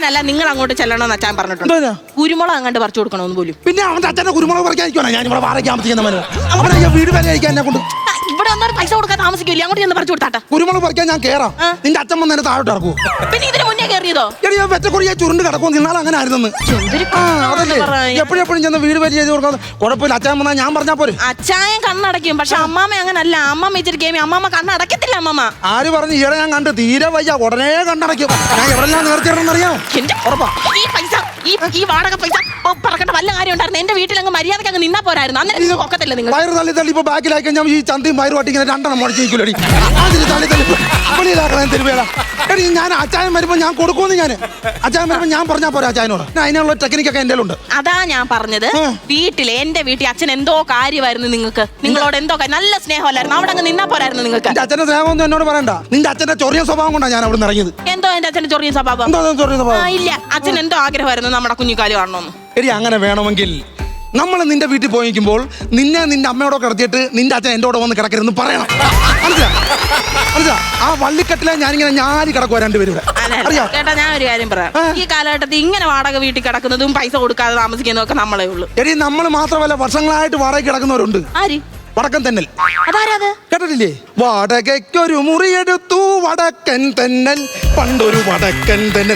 ഞാനല്ല, നിങ്ങൾ അങ്ങോട്ട് ചെല്ലണമെന്ന് അച്ഛൻ പറഞ്ഞിട്ടുണ്ട്. എന്താ? കുരുമുളക് അങ്ങോട്ട് പറിച്ചു കൊടുക്കണമെന്ന് പോലും. പിന്നെ അവന്റെ അച്ഛന്റെ കുരുമുളക് പറിക്കാതിരിക്കണം. ഞാൻ ഇവിടെ വാടക താമസിക്കുന്നവന് അവനെ വീട് വരെ അയക്കാൻ എന്നെ കൊണ്ട്. ഇവിടെ ഒന്നും പൈസ കൊടുക്കാൻ താമസിക്കില്ല, അങ്ങോട്ട് ചെന്ന് പറിച്ചു കൊടുത്താട്ടെ. കുരുമുളക് പറിക്കാൻ ഞാൻ കേറാം. നിന്റെ അച്ഛൻ വന്ന് എന്നെ താഴോട്ട് ഇറക്കൂ. പിന്നെ ഇതിന് മുന്നേ കയറിയതോ? എടിയോ വെച്ചക്കുറിയെ ചുരുണ്ട് കിടക്കും. നിന്നാലും അങ്ങനെ ആയിരുന്നെന്ന്. അതല്ലേ എപ്പോഴും ചെന്ന് വീട് വരെ ചെയ്ത് കൊടുക്കാൻ കുഴപ്പമില്ല. അച്ഛൻ വന്നാൽ ഞാൻ പറഞ്ഞാ പോരെ. അച്ചായൻ കണ്ണടയ്ക്കും, പക്ഷെ അമ്മാമ്മ അങ്ങനല്ല. അമ്മമ്മ ഇച്ചിരി ഗെയിം, അമ്മമ്മ കണ്ണടക്കത്തില്ല. അമ്മമ്മ ആര് പറഞ്ഞു? ഈയിടെ ഞാൻ കണ്ട് തീരെ വയ്യ, ഉടനെ കണ്ണടയ്ക്കും. ഞാൻ എവിടെല്ലാം നേർത്തിടണമെന്നറിയാം. എന്റെ ഈ പൈസ, ഈ വാടക പൈസ പറക്കേണ്ട വല്ല കാര്യം ഉണ്ടായിരുന്നു. എന്റെ വീട്ടിൽ അങ്ങ് മര്യാദക്ക് അങ്ങ് നിന്നാ പോരായിരുന്നു. അന്നേരം ഒക്കത്തില്ല നിങ്ങൾ. വയറ് തള്ളി തള്ളി ഇപ്പൊ ബാക്കിലായി കഴിഞ്ഞാൽ ഈ ചന്തയും വയറും അട്ടിങ്ങനെ രണ്ടെണ്ണം മുടച്ചിരിക്കൂലടി. അതിന് തള്ളി തള്ളി വെളിയിലാക്കണം തരുവേടാ. എടി ഞാൻ അച്ചായൻ വരുമ്പോ ഞാൻ കൊടുക്കുമെന്ന്. ഞാൻ അച്ചായൻ വരുമ്പോ ഞാൻ പറഞ്ഞാ പോരാ അച്ചായനോട്. അതിനുള്ള ടെക്നിക്കൊക്കെ എന്റെ ഉണ്ട്. അതാ ഞാൻ പറഞ്ഞത്. വീട്ടില് എന്റെ വീട്ടിൽ അച്ഛൻ എന്തോ കാര്യമായിരുന്നു നിങ്ങൾക്ക്. നിങ്ങളോട് എന്തോ നല്ല സ്നേഹമല്ലായിരുന്നു. അവിടെ അങ്ങ് നിന്നാ പോരായിരുന്നു നിങ്ങൾക്ക്. എന്റെ അച്ഛന്റെ സ്നേഹമൊന്നും എന്നോട് പറയണ്ട. നിന്റെ അച്ഛന്റെ ചൊറിയ സ്വഭാവം കൊണ്ടാണ് ഞാൻ അവിടെ ഇറങ്ങിയത്. എന്തോ എന്റെ അച്ഛന്റെ ചൊറിയ സ്വഭാവം? എന്തോ ചൊറിയ സ്വഭാവം? ഇല്ല, അച്ഛൻ എന്തോ ആഗ്രഹമായിരുന്നു നമ്മുടെ കുഞ്ഞിക്കാല് കാണണമെന്ന്. എടി അങ്ങനെ വേണമെങ്കിൽ നമ്മൾ നിന്റെ വീട്ടിൽ പോയിക്കുമ്പോൾ നിന്റെ അമ്മയോടെ കിടത്തിയിട്ട് നിന്റെ അച്ഛൻ എന്റെ കൂടെ വന്ന് കിടക്കരുതെന്ന് പറയണം. മനസ്സിലാ? ആ വള്ളിക്കെട്ടിലെ ഞാനിങ്ങനെ ഞാരി കിടക്കുക രണ്ടുപേരും. ചേട്ടാ ഞാൻ ഒരു കാര്യം പറയാം. ഈ കാലഘട്ടത്തിൽ ഇങ്ങനെ വാടക വീട്ടിൽ കിടക്കുന്നതും പൈസ കൊടുക്കാതെ താമസിക്കുന്നതും ഒക്കെ നമ്മളേ ഉള്ളൂ. എടി നമ്മൾ മാത്രമല്ല, വർഷങ്ങളായിട്ട് വാടക കിടക്കുന്നവരുണ്ട്. ആര്? വടക്കൻ തെന്നൽ. അതാരത്? കേട്ടിട്ടില്ലേ? വാടകയ്ക്കൊരു മുറിയെടുത്തു വടക്കൻ തെന്നൽ, പണ്ടൊരു വടക്കൻ തെന്നൽ.